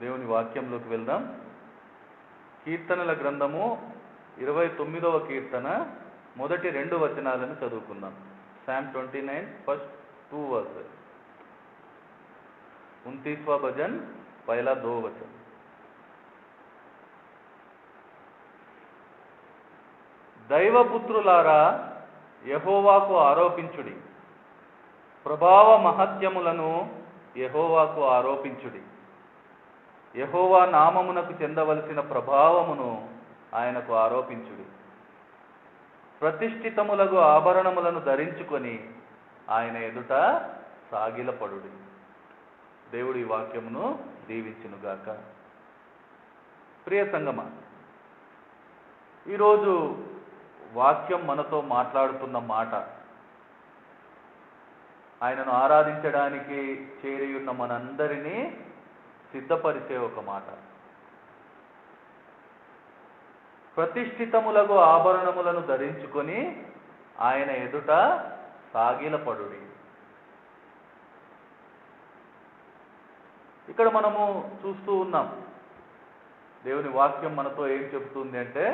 దేవుని వాక్యంలోకి వెళ్దాం. కీర్తనల గ్రంథము 29వ కీర్తన మొదటి 2 వచనాలను చదువుకుందాం. Psalm 29 first 2 verses. 29वां भजन पहला 2 वचन. దైవపుత్రులారా యెహోవాకు ఆరోపించుడి, ప్రభావ మహత్యములను యెహోవాకు ఆరోపించుడి. యెహోవా నామమునకు చెందవలసిన ప్రభావమును ఆయనకు ఆరోపించుడి. ప్రతిష్ఠితములగు ఆభరణములను ధరించుకొని ఆయన ఎదుట సాగిలపడుడి. దేవుడి వాక్యమును దీవించునుగాక. ప్రియ సంగమా, ఈరోజు వాక్యం మనతో మాట్లాడుతున్న మాట ఆయనను ఆరాధించడానికి చేరియున్న మనందరినీ సిద్ధపరిచే ఒక మాట. ప్రతిష్ఠితములగు ఆభరణములను ధరించుకొని ఆయన ఎదుట సాగిలపడుడి. ఇక్కడ మనము చూస్తూ ఉన్నాం, దేవుని వాక్యం మనతో ఏం చెబుతుంది అంటే,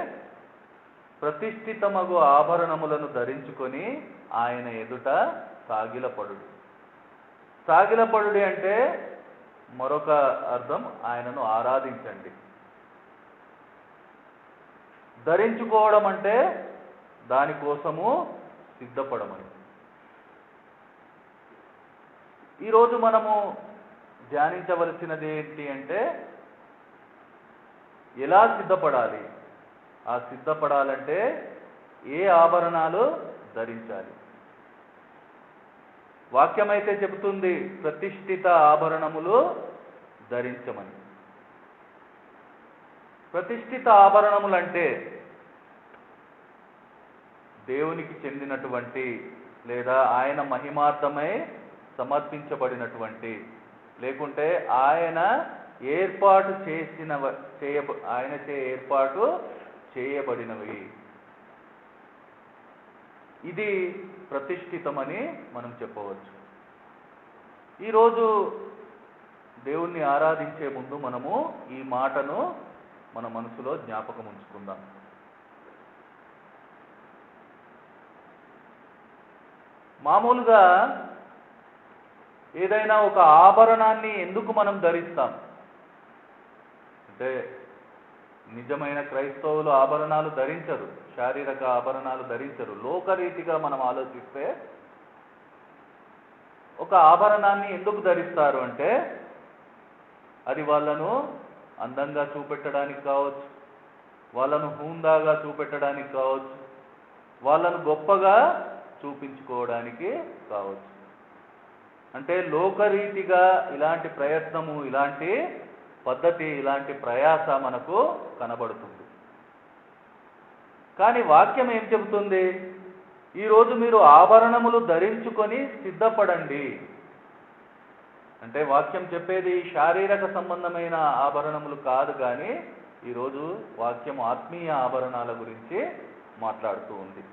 ప్రతిష్ఠితమగు ఆభరణములను ధరించుకొని ఆయన ఎదుట సాగిలపడుడి. సాగిలపడుడి అంటే మరొక అర్థం ఆయనను ఆరాధించండి. ధరించుకోవడం అంటే దానికోసము సిద్ధపడమని. ఈరోజు మనము ధ్యానించవలసినది ఏంటి అంటే, ఎలా సిద్ధపడాలి, ఆ సిద్ధపడాలంటే ఏ ఆభరణాలు ధరించాలి. వాక్యమైతే చెబుతుంది ప్రతిష్ఠిత ఆభరణములు ధరించమని. ప్రతిష్ఠిత ఆభరణములంటే దేవునికి చెందినటువంటి లేదా ఆయన మహిమార్థమై సమర్పించబడినటువంటి, లేకుంటే ఆయన ఏర్పాటు ఏర్పాటు చేయబడినవి. ఇది ప్రతిష్ఠితమని మనం చెప్పవచ్చు. ఈరోజు దేవుణ్ణి ఆరాధించే ముందు మనము ఈ మాటను మన మనసులో జ్ఞాపకం ఉంచుకుందాం. మామూలుగా ఏదైనా ఒక ఆభరణాన్ని ఎందుకు మనం ధరిస్తాం అంటే, నిజమైన క్రైస్తవులు ఆభరణాలు ధరించరు, శారీరక ఆభరణాలు ధరించరు. లోకరీతిగా మనం ఆలోచిస్తే ఒక ఆభరణాన్ని ఎందుకు ధరిస్తారు అంటే, అది వాళ్ళను అందంగా చూపెట్టడానికి కావచ్చు, వాళ్ళను హుందాగా చూపెట్టడానికి కావచ్చు, వాళ్ళను గొప్పగా చూపించుకోవడానికి కావచ్చు. అంటే లోకరీతిగా ఇలాంటి ప్రయత్నము, ఇలాంటి పద్ధతి, ఇలాంటి ప్రయాస మనకు కనబడుతుంది. కానీ వాక్యం ఏం చెబుతుంది? ఈరోజు మీరు ఆభరణములు ధరించుకొని సిద్ధపడండి అంటే, వాక్యం చెప్పేది శారీరక సంబంధమైన ఆభరణములు కాదు, కానీ ఈరోజు వాక్యం ఆత్మీయ ఆభరణాల గురించి మాట్లాడుతూ ఉంది.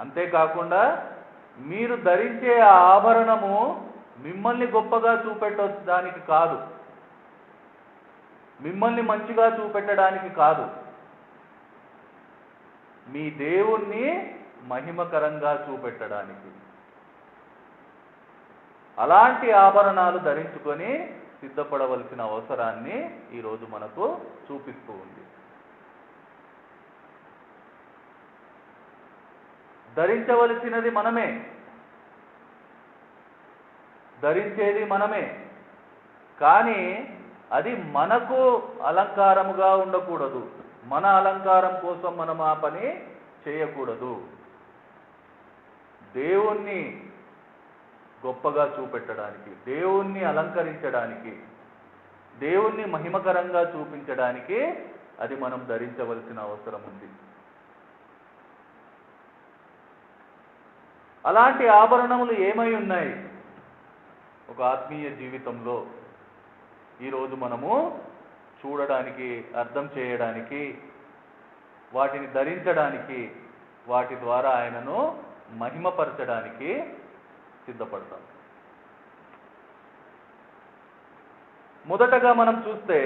అంతేకాకుండా మీరు ధరించే ఆ ఆభరణము మిమ్మల్ని గొప్పగా చూపెట్టడానికి కాదు, మిమ్మల్ని మంచిగా చూపెట్టడానికి కాదు, మీ దేవుణ్ణి మహిమకరంగా చూపెట్టడానికి. అలాంటి ఆభరణాలు ధరించుకొని సిద్ధపడవలసిన అవసరాన్ని ఈరోజు మనకు చూపిస్తూ ఉంది. ధరించవలసినది మనమే, ధరించేది మనమే, కానీ అది మనకు అలంకారముగా ఉండకూడదు. మన అలంకారం కోసం మనం ఆ పని చేయకూడదు. దేవుణ్ణి గొప్పగా చూపెట్టడానికి, దేవుణ్ణి అలంకరించడానికి, దేవుణ్ణి మహిమకరంగా చూపించడానికి అది మనం ధరించవలసిన అవసరం ఉంది. అలాంటి ఆభరణములు ఏమై ఉన్నాయి ఒక ఆత్మీయ జీవితంలో? ఈరోజు మనము చూడడానికి, అర్థం చేయడానికి, వాటిని ధరించడానికి, వాటి ద్వారా ఆయనను మహిమపరచడానికి సిద్ధపడతాం. మొదటగా మనం చూస్తే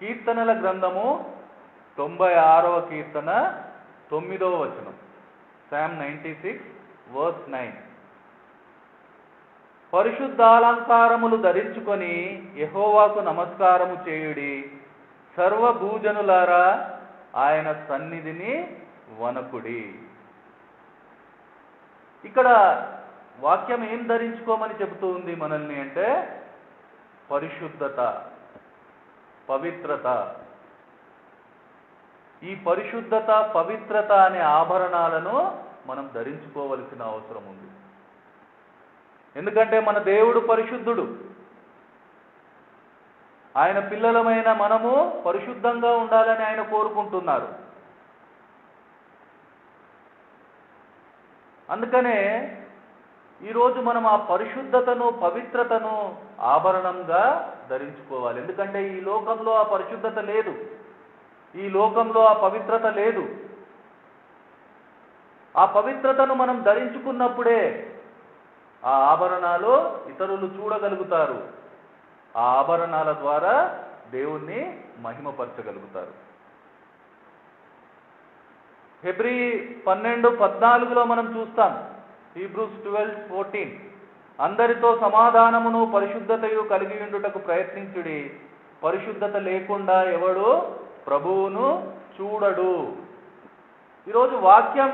కీర్తనల గ్రంథము 96వ కీర్తన 9వ వచనం. Psalm 96 verse 9. పరిశుద్ధాలంకారములు ధరించుకొని యెహోవాకు నమస్కారము చేయుడి, సర్వభూజనులారా ఆయన సన్నిధిని వనకుడి. ఇక్కడ వాక్యం ఏం ధరించుకోమని చెబుతూ ఉంది మనల్ని అంటే పరిశుద్ధత, పవిత్రత. ఈ పరిశుద్ధత, పవిత్రత అనే ఆభరణాలను మనం ధరించుకోవలసిన అవసరం ఉంది. ఎందుకంటే మన దేవుడు పరిశుద్ధుడు. ఆయన పిల్లలమైన మనము పరిశుద్ధంగా ఉండాలని ఆయన కోరుకుంటున్నారు. అందుకనే ఈరోజు మనం ఆ పరిశుద్ధతను, పవిత్రతను ఆభరణంగా ధరించుకోవాలి. ఎందుకంటే ఈ లోకంలో ఆ పరిశుద్ధత లేదు, ఈ లోకంలో ఆ పవిత్రత లేదు. ఆ పవిత్రతను మనం ధరించుకున్నప్పుడే ఆ ఆభరణాలు ఇతరులు చూడగలుగుతారు. ఆ ఆభరణాల ద్వారా దేవుణ్ణి మహిమపరచగలుగుతారు. హెబ్రీ 12:14 మనం చూస్తాం. Hebrews 12:14. అందరితో సమాధానమును పరిశుద్ధతయు కలిగి ఉండుటకు ప్రయత్నించుడి, పరిశుద్ధత లేకుండా ఎవడు ప్రభువును చూడడు. ఈరోజు వాక్యం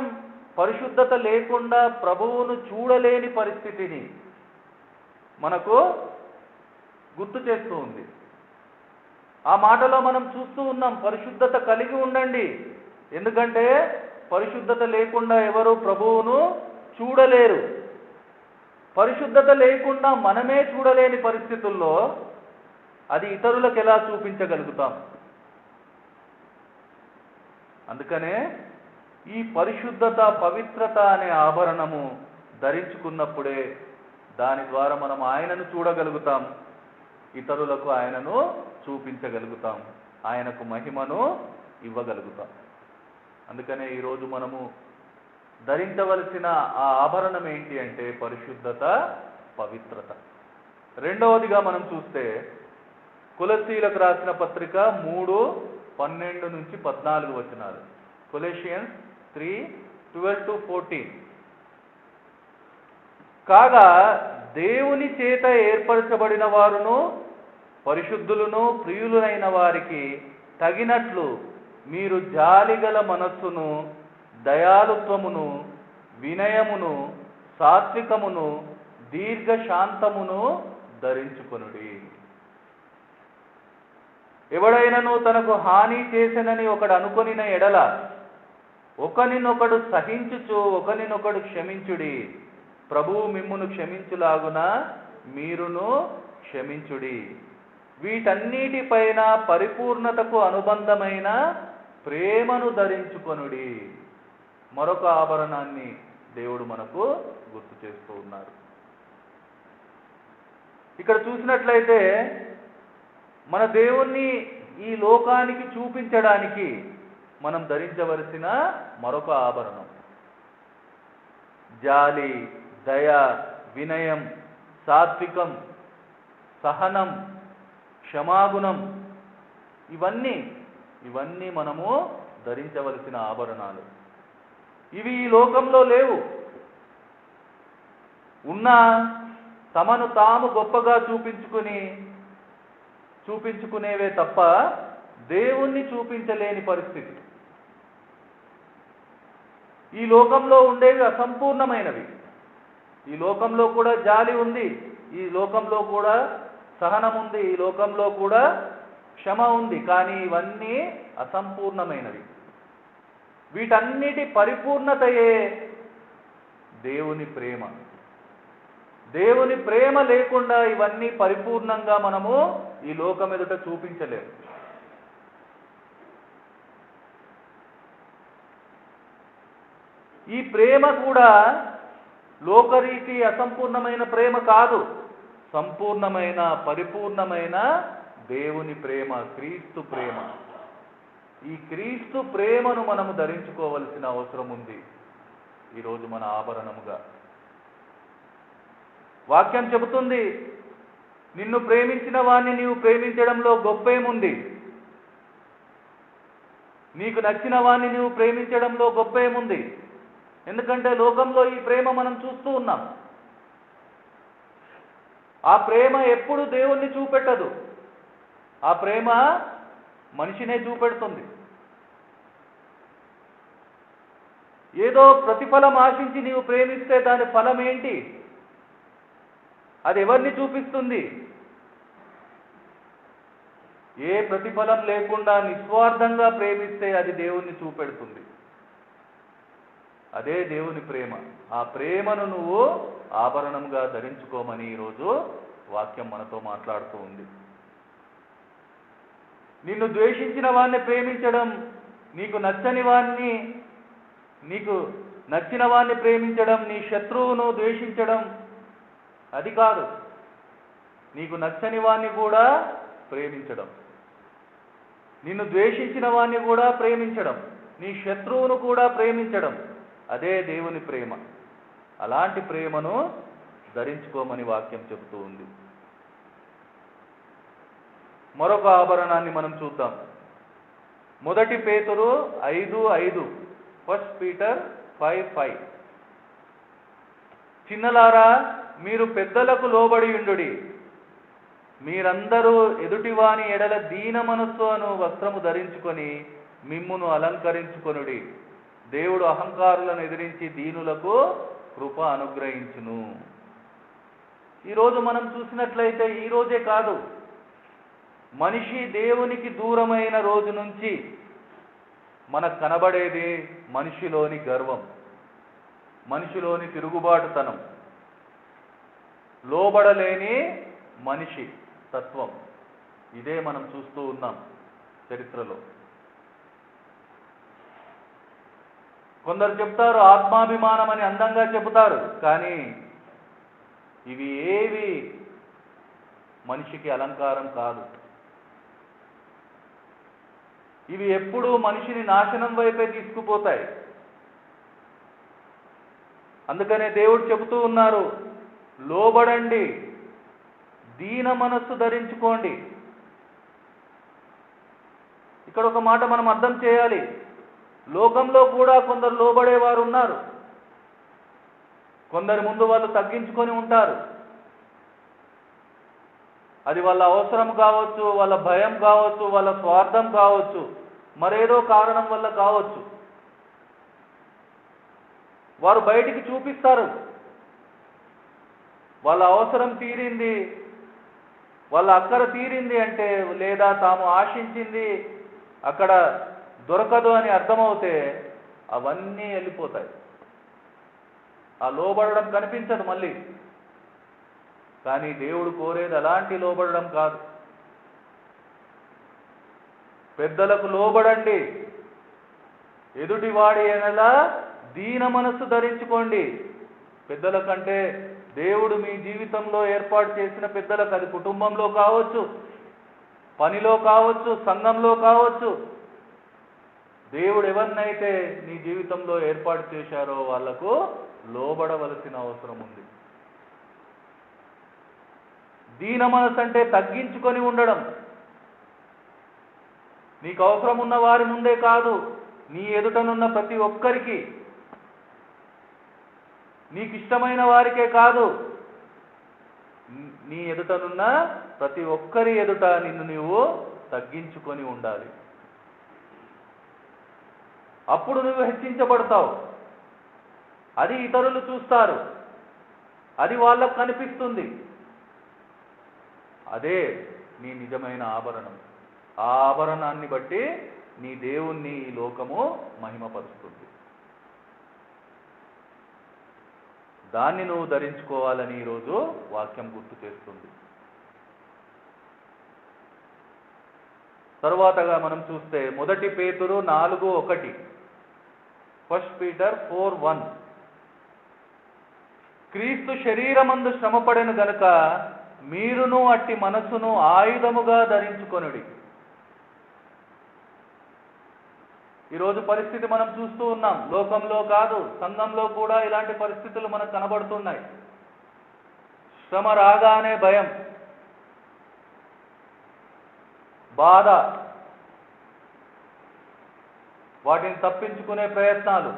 పరిశుద్ధత లేకుండా ప్రభువును చూడలేని పరిస్థితిని మనకు గుర్తు చేస్తూ ఉంది. ఆ మాటలో మనం చూస్తూ ఉన్నాం, పరిశుద్ధత కలిగి ఉండండి, ఎందుకంటే పరిశుద్ధత లేకుండా ఎవరు ప్రభువును చూడలేరు. పరిశుద్ధత లేకుండా మనమే చూడలేని పరిస్థితుల్లో అది ఇతరులకు ఎలా చూపించగలుగుతాం? అందుకనే ఈ పరిశుద్ధత, పవిత్రత అనే ఆభరణము ధరించుకున్నప్పుడే దాని ద్వారా మనం ఆయనను చూడగలుగుతాం, ఇతరులకు ఆయనను చూపించగలుగుతాం, ఆయనకు మహిమను ఇవ్వగలుగుతాం. అందుకనే ఈరోజు మనము ధరించవలసిన ఆ ఆభరణం ఏంటి అంటే పరిశుద్ధత, పవిత్రత. రెండవదిగా మనం చూస్తే కొలస్సీలకు రాసిన పత్రిక 3:12-14 వచనాలు. కొలెషియన్స్ 3:12-14. కాగా దేవుని చేత ఏర్పరచబడిన వారును పరిశుద్ధులను ప్రియులైన వారికి తగినట్లు మీరు జాలిగల మనస్సును, దయాలుత్వమును, వినయమును, సాత్వికమును, దీర్ఘశాంతమును ధరించుకొనుడి. ఎవడైనను తనకు హాని చేసెనని ఒకడు అనుకొనిన ఎడల ఒకనినొకడు సహించుచు ఒకనినొకడు క్షమించుడి, ప్రభువు మిమ్మును క్షమించులాగున మీరును క్షమించుడి. వీటన్నిటిపైన పరిపూర్ణతకు అనుబంధమైన ప్రేమను ధరించుకొనుడి. మరొక ఆభరణాన్ని దేవుడు మనకు గుర్తు చేస్తూ ఉన్నారు. ఇక్కడ చూసినట్లయితే మన దేవుణ్ణి ఈ లోకానికి చూపించడానికి మనం ధరించవలసిన మరొక ఆభరణం జాలి, దయ, వినయం, సాత్వికం, సహనం, క్షమాగుణం. ఇవన్నీ మనము ధరించవలసిన ఆభరణాలు. ఇవి ఈ లోకంలో లేవు. ఉన్నా తమను తాము గొప్పగా చూపించుకునేవే తప్ప దేవుణ్ణి చూపించలేని పరిస్థితి. ఈ లోకంలో ఉండేవి అసంపూర్ణమైనవి. ఈ లోకంలో కూడా జాలి ఉంది, ఈ లోకంలో కూడా సహనం ఉంది, ఈ లోకంలో కూడా క్షమ ఉంది. కానీ ఇవన్నీ అసంపూర్ణమైనవి. వీటన్నిటి పరిపూర్ణతయే దేవుని ప్రేమ. దేవుని ప్రేమ లేకుండా ఇవన్నీ పరిపూర్ణంగా మనము ఈ లోకం ఎదుట చూపించలేము. ఈ ప్రేమ కూడా లోకరీతి అసంపూర్ణమైన ప్రేమ కాదు, సంపూర్ణమైన, పరిపూర్ణమైన దేవుని ప్రేమ, క్రీస్తు ప్రేమ. ఈ క్రీస్తు ప్రేమను మనము ధరించుకోవలసిన అవసరం ఉంది ఈరోజు మన ఆభరణముగా. వాక్యం చెబుతుంది, నిన్ను ప్రేమించిన వాణ్ణి నీవు ప్రేమించడంలో గొప్పేముంది? నీకు నచ్చిన వాణ్ణి నీవు ప్రేమించడంలో గొప్పేముంది? ఎందుకంటే లోకంలో ఈ ప్రేమ మనం చూస్తూ ఉన్నాం. ఆ ప్రేమ ఎప్పుడు దేవుణ్ణి చూపెట్టదు. ఆ ప్రేమ మనిషినే చూపెడుతుంది. ఏదో ప్రతిఫలం ఆశించి నీవు ప్రేమిస్తే దాని ఫలం ఏంటి? అది ఎవరిని చూపిస్తుంది? ఏ ప్రతిఫలం లేకుండా నిస్వార్థంగా ప్రేమిస్తే అది దేవుణ్ణి చూపెడుతుంది. అదే దేవుని ప్రేమ. ఆ ప్రేమను నువ్వు ఆభరణంగా ధరించుకోమని ఈరోజు వాక్యం మనతో మాట్లాడుతూ ఉంది. నిన్ను ద్వేషించిన వాడిని ప్రేమించడం, నీకు నచ్చిన వాడిని ప్రేమించడం, నీ శత్రువును ద్వేషించడం అది కాదు. నీకు నచ్చని వాడిని కూడా ప్రేమించడం, నిన్ను ద్వేషించిన వాడిని కూడా ప్రేమించడం, నీ శత్రువును కూడా ప్రేమించడం, అదే దేవుని ప్రేమ. అలాంటి ప్రేమను ధరించుకోమని వాక్యం చెబుతూ ఉంది. మరొక ఆభరణాన్ని మనం చూద్దాం. 1 పేతురు 5:5, 1 పీటర్ 5:5. చిన్నలారా, మీరు పెద్దలకు లోబడి ఉండుడి. మీరందరూ ఎదుటివాని ఎడల దీన మనస్సు అను వస్త్రము ధరించుకొని మిమ్మును అలంకరించుకొనుడి. దేవుడు అహంకారులను ఎదిరించి దీనులకు కృప అనుగ్రహించును. ఈరోజు మనం చూసినట్లయితే, ఈ రోజే కాదు, మనిషి దేవునికి దూరమైన రోజు నుంచి మనకు కనబడేది మనిషిలోని గర్వం, మనిషిలోని తిరుగుబాటుతనం, లోబడలేని మనిషి తత్వం. ఇదే మనం చూస్తూ ఉన్నాం చరిత్రలో. కొందరు చెప్తారు ఆత్మాభిమానం అని, అందంగా చెబుతారు, కానీ ఇవి ఏవి మనిషికి అలంకారం కాదు. ఇవి ఎప్పుడూ మనిషిని నాశనం వైపే తీసుకుపోతాయి. అందుకనే దేవుడు చెబుతూ ఉన్నారు, లోబడండి, దీన మనస్సు ధరించుకోండి. ఇక్కడ ఒక మాట మనం అర్థం చేయాలి. లోకంలో కూడా కొందరు లోబడేవారు ఉన్నారు. కొందరి ముందు వాళ్ళు తగ్గించుకొని ఉంటారు. అది వాళ్ళ అవసరం కావచ్చు, వాళ్ళ భయం కావచ్చు, వాళ్ళ స్వార్థం కావచ్చు, మరేదో కారణం వల్ల కావచ్చు. వారు బయటికి చూపిస్తారు, వాళ్ళ అవసరం తీరింది, వాళ్ళ అక్కర తీరింది అంటే, లేదా తాము ఆశించింది అక్కడ దొరకదు అని అర్థమవుతే అవన్నీ వెళ్ళిపోతాయి. ఆ లోబడడం కనిపించదు మళ్ళీ. కానీ దేవుడు కోరేది అలాంటి లోబడడం కాదు. పెద్దలకు లోబడండి, ఎదుటివాడి ఎనలా దీన మనస్సు ధరించుకోండి. పెద్దల కంటే దేవుడు మీ జీవితంలో ఏర్పాటు చేసిన పెద్దలకు, అది కుటుంబంలో కావచ్చు, పనిలో కావచ్చు, సంఘంలో కావచ్చు, దేవుడు ఎవరినైతే నీ జీవితంలో ఏర్పాటు చేశారో వాళ్లకు లోబడవలసిన అవసరం ఉంది. దీన మనసు అంటే తగ్గించుకొని ఉండడం. నీకు అవసరం ఉన్న వారి ముందే కాదు, నీ ఎదుటనున్న ప్రతి ఒక్కరికి, నీకు ఇష్టమైన వారికే కాదు, నీ ఎదుటనున్న ప్రతి ఒక్కరి ఎదుట నిన్ను నీవు తగ్గించుకొని ఉండాలి. అప్పుడు నువ్వు హెచ్చించబడతావు. అది ఇతరులు చూస్తారు, అది వాళ్ళకు కనిపిస్తుంది. అదే నీ నిజమైన ఆభరణం. ఆ ఆభరణాన్ని బట్టి నీ దేవుణ్ణి ఈ లోకము మహిమపరుస్తుంది. దాన్ని నువ్వు ధరించుకోవాలని ఈరోజు వాక్యం గుర్తు చేస్తుంది. తరువాతగా మనం చూస్తే 1 పేతురు 4:1, 1 పీటర్ 4:1. క్రీస్తు శరీరమందు శ్రమపడెను గనుక మీరును అట్టి మనస్సును ఆయుధముగా ధరించుకొనుడి. ఈరోజు పరిస్థితి మనం చూస్తూ ఉన్నాం. లోకంలో కాదు, సంఘంలో కూడా ఇలాంటి పరిస్థితులు మనకు కనబడుతున్నాయి. శ్రమ రాగానే భయం, బాధ, వాటిని తప్పించుకునే ప్రయత్నాలు,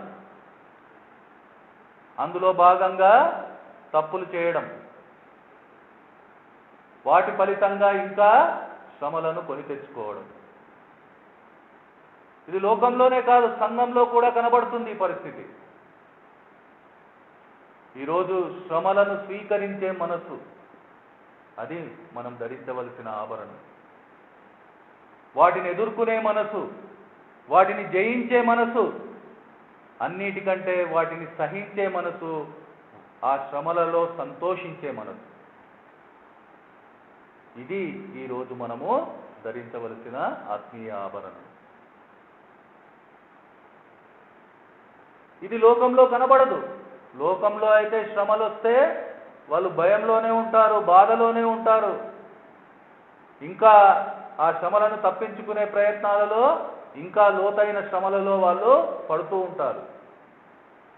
అందులో భాగంగా తప్పులు చేయడం, వాటి ఫలితంగా ఇంకా శ్రమలను కొని తెచ్చుకోవడం. ఇది లోకంలోనే కాదు, సంఘంలో కూడా కనబడుతుంది ఈ పరిస్థితి. ఈరోజు శ్రమలను స్వీకరించే మనసు, అది మనం ధరించవలసిన ఆభరణం. వాటిని ఎదుర్కొనే మనసు, వాటిని జయించే మనసు, అన్నిటికంటే వాటిని సహించే మనసు, ఆ శ్రమలలో సంతోషించే మనసు, ఇది ఈరోజు మనము ధరించవలసిన ఆత్మీయ ఆభరణం. ఇది లోకంలో కనబడదు. లోకంలో అయితే శ్రమలు వస్తే వాళ్ళు భయంలోనే ఉంటారు, బాధలోనే ఉంటారు, ఇంకా ఆ శ్రమలను తప్పించుకునే ప్రయత్నాలలో, ఇంకా లోతైన శ్రమలలో వాళ్ళు పడుతూ ఉంటారు.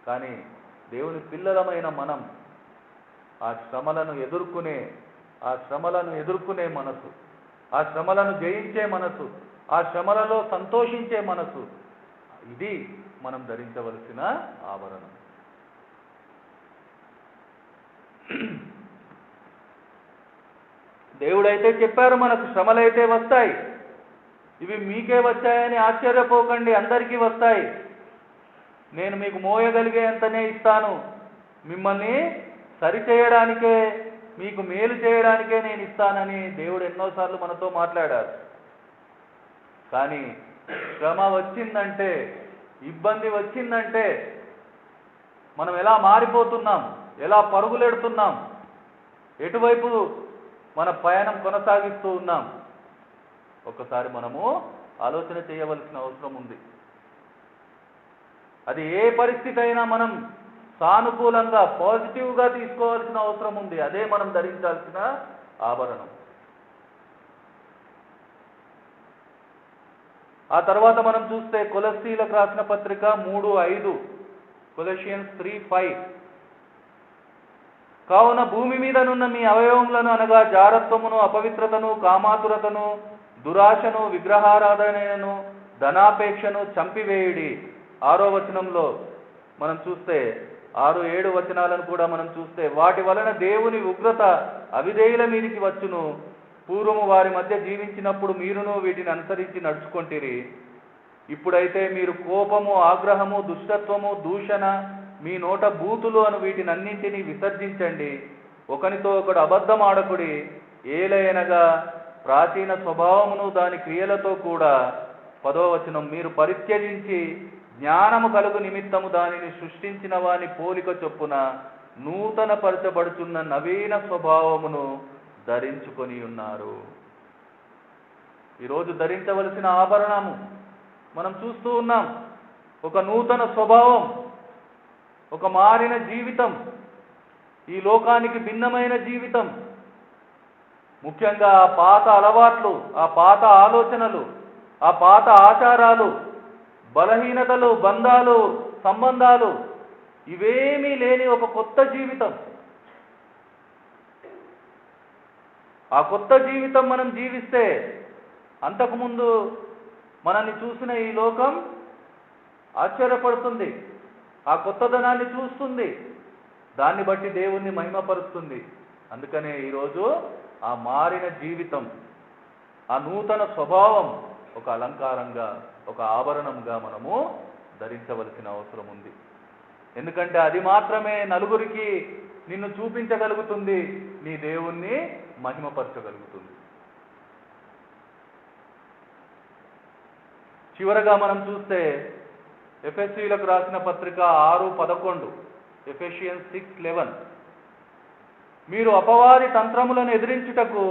కానీ దేవుని పిల్లలమైన మనం ఆ శ్రమలను ఎదుర్కొనే మనసు, ఆ శ్రమలను జయించే మనసు, ఆ శ్రమలలో సంతోషించే మనసు, ఇది మనం ధరించవలసిన ఆభరణం. దేవుడైతే చెప్పారు మనకు, శ్రమలైతే వస్తాయి, ఇవి మీకే వచ్చాయని ఆశ్చర్యపోకండి, అందరికీ వస్తాయి, నేను మీకు మోయగలిగేంతనే ఇస్తాను, మిమ్మల్ని సరిచేయడానికే, మీకు మేలు చేయడానికే నేను ఇస్తానని దేవుడు ఎన్నోసార్లు మనతో మాట్లాడారు. కానీ శ్రమ వచ్చిందంటే, ఇబ్బంది వచ్చిందంటే మనం ఎలా మారిపోతున్నాం, ఎలా పరుగులెడుతున్నాం, ఎటువైపు మన పయనం కొనసాగిస్తూ ఉన్నాం, ఒక్కసారి మనము ఆలోచన చేయవలసిన అవసరం ఉంది. అది ఏ పరిస్థితి అయినా మనం సానుకూలంగా, పాజిటివ్గా తీసుకోవాల్సిన అవసరం ఉంది. అదే మనం ధరించాల్సిన ఆభరణం. ఆ తర్వాత మనం చూస్తే కొలస్సీలకు రాసిన పత్రిక 3:5, కొలెషియన్స్ 3:5, కావున భూమి మీదనున్న మీ అవయవములను అనగా జారత్వమును, అపవిత్రతను, కామాతురతను, దురాశను, విగ్రహారాధనను, ధనాపేక్షను చంపివేయుడి. 6వ వచనంలో మనం చూస్తే, 6-7 వచనాలను కూడా మనం చూస్తే, వాటి వలన దేవుని ఉగ్రత అవిధేయుల మీదికి వచ్చును. పూర్వము వారి మధ్య జీవించినప్పుడు మీరును వీటిని అనుసరించి నడుచుకొంటిరి. ఇప్పుడైతే మీరు కోపము, ఆగ్రహము, దుష్టత్వము, దూషణ, మీ నోట బూతులు అను వీటినన్నింటినీ విసర్జించండి. ఒకనితో ఒకడు అబద్ధం ఆడకుడి, ఏలయనగా ప్రాచీన స్వభావమును దాని క్రియలతో కూడా. 10వ వచనం, మీరు పరిత్యజించి జ్ఞానము కలుగు నిమిత్తము దానిని సృష్టించిన వాని పోలిక చొప్పున నూతన పరచబడుచున్న నవీన స్వభావమును ధరించుకొని ఉన్నారు. ఈరోజు ధరించవలసిన ఆభరణము మనం చూస్తూ ఉన్నాం. ఒక నూతన స్వభావం, ఒక మారిన జీవితం, ఈ లోకానికి భిన్నమైన జీవితం. ముఖ్యంగా ఆ పాత అలవాట్లు, ఆ పాత ఆలోచనలు, ఆ పాత ఆచారాలు, బలహీనతలు, బంధాలు, సంబంధాలు, ఇవేమీ లేని ఒక కొత్త జీవితం. ఆ కొత్త జీవితం మనం జీవిస్తే, అంతకుముందు మనల్ని చూసిన ఈ లోకం ఆశ్చర్యపడుతుంది, ఆ కొత్తదనాన్ని చూస్తుంది, దాన్ని బట్టి దేవుణ్ణి మహిమపరుస్తుంది. అందుకనే ఈరోజు ఆ మారిన జీవితం, ఆ నూతన స్వభావం ఒక అలంకారంగా, ఒక ఆభరణంగా మనము ధరించవలసిన అవసరం ఉంది. ఎందుకంటే అది మాత్రమే నలుగురికి నిన్ను చూపించగలుగుతుంది, నీ దేవుణ్ణి మహిమపరచగలుగుతుంది. చివరగా మనం చూస్తే ఎఫెసీయులకు రాసిన పత్రిక 6:11, ఎఫెషియన్స్ 6:11, మీరు అపవాది తంత్రములను ఎదిరించుటకు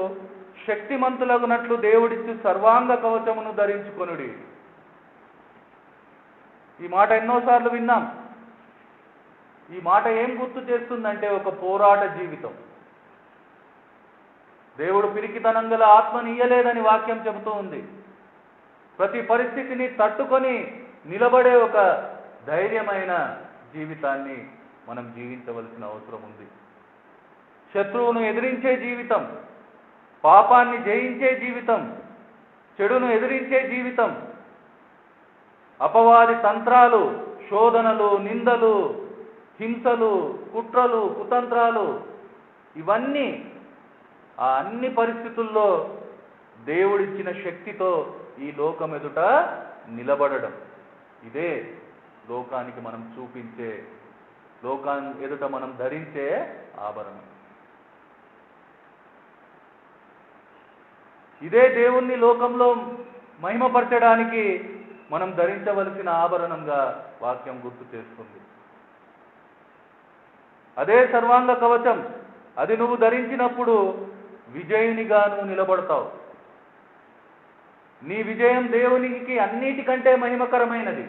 శక్తిమంతులగునట్లు దేవుడిచ్చు సర్వాంగ కవచమును ధరించుకొనుడి. ఈ మాట ఎన్నోసార్లు విన్నాం. ఈ మాట ఏం గుర్తు చేస్తుందంటే ఒక పోరాట జీవితం. దేవుడు పిరికితనం గల ఆత్మని ఇయ్యలేదని వాక్యం చెబుతూ ఉంది. ప్రతి పరిస్థితిని తట్టుకొని నిలబడే ఒక ధైర్యమైన జీవితాన్ని మనం జీవించవలసిన అవసరం ఉంది. శత్రువును ఎదిరించే జీవితం, పాపాన్ని జయించే జీవితం, చెడును ఎదిరించే జీవితం, అపవాది తంత్రాలు, శోధనలు, నిందలు, హింసలు, కుట్రలు, కుతంత్రాలు, ఇవన్నీ ఆ అన్ని పరిస్థితుల్లో దేవుడిచ్చిన శక్తితో ఈ లోకం ఎదుట నిలబడడం, ఇదే లోకానికి మనం చూపించే, లోకాన్ని ఎదుట మనం ధరించే ఆభరణం. ఇదే దేవుణ్ణి లోకంలో మహిమపరచడానికి మనం ధరించవలసిన ఆభరణంగా వాక్యం గుర్తు చేస్తుంది. అదే సర్వాంగ కవచం. అది నువ్వు ధరించినప్పుడు విజయునిగా నువ్వు నిలబడతావు. నీ విజయం దేవునికి అన్నిటికంటే మహిమకరమైనది.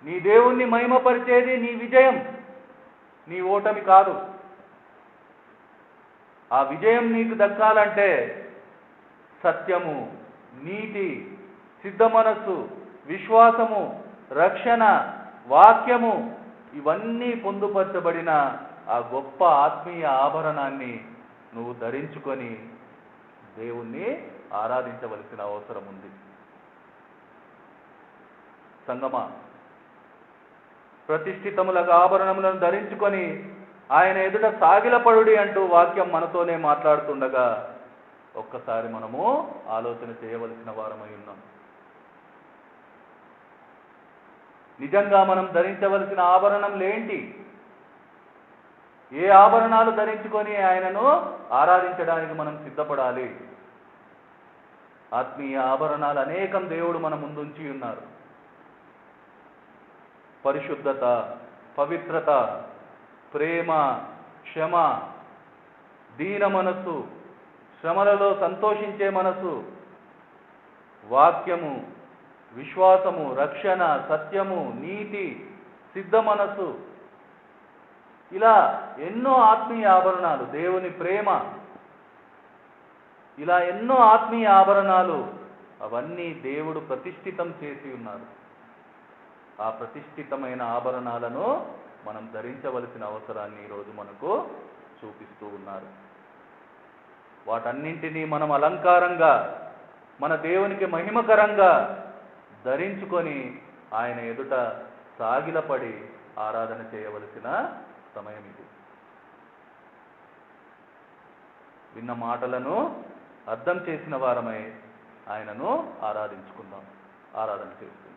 నీ దేవుణ్ణి మహిమపరిచేది నీ విజయం, నీ ఓటమి కాదు. ఆ విజయం నీకు దక్కాలంటే సత్యము, నీతి, సిద్ధ మనస్సు, విశ్వాసము, రక్షణ, వాక్యము, ఇవన్నీ పొందుపరచబడిన ఆ గొప్ప ఆత్మీయ ఆభరణాన్ని నువ్వు ధరించుకొని దేవుణ్ణి ఆరాధించవలసిన అవసరం ఉంది. సంగమా, ప్రతిష్ఠితములకు ఆభరణములను ధరించుకొని ఆయన ఎదుట సాగిలపడుడి అంటూ వాక్యం మనతోనే మాట్లాడుతుండగా ఒక్కసారి మనము ఆలోచన చేయవలసిన వారమై ఉన్నాం. నిజంగా మనం ధరించవలసిన ఆభరణంలేంటి? ఏ ఆభరణాలు ధరించుకొని ఆయనను ఆరాధించడానికి మనం సిద్ధపడాలి? ఆత్మీయ ఆభరణాలు అనేకం దేవుడు మన ముందుంచి ఉన్నారు. పరిశుద్ధత, పవిత్రత, ప్రేమ, క్షమ, దీన మనస్సు, శ్రమలలో సంతోషించే మనసు, వాక్యము, విశ్వాసము, రక్షణ, సత్యము, నీతి, సిద్ధ మనసు, ఇలా ఎన్నో ఆత్మీయ ఆభరణాలు, దేవుని ప్రేమ, ఇలా ఎన్నో ఆత్మీయ ఆభరణాలు, అవన్నీ దేవుడు ప్రతిష్ఠితం చేసి ఉన్నారు. ఆ ప్రతిష్ఠితమైన ఆభరణాలను మనం ధరించవలసిన అవసరాన్ని ఈరోజు మనకు చూపిస్తూ ఉన్నారు. వాటన్నింటినీ మనం అలంకారంగా, మన దేవునికి మహిమకరంగా ధరించుకొని ఆయన ఎదుట సాగిలపడి ఆరాధన చేయవలసిన సమయం ఇది. విన్న మాటలను అర్థం చేసిన వారమై ఆయనను ఆరాధించుకుందాం. ఆరాధన చేస్తాం.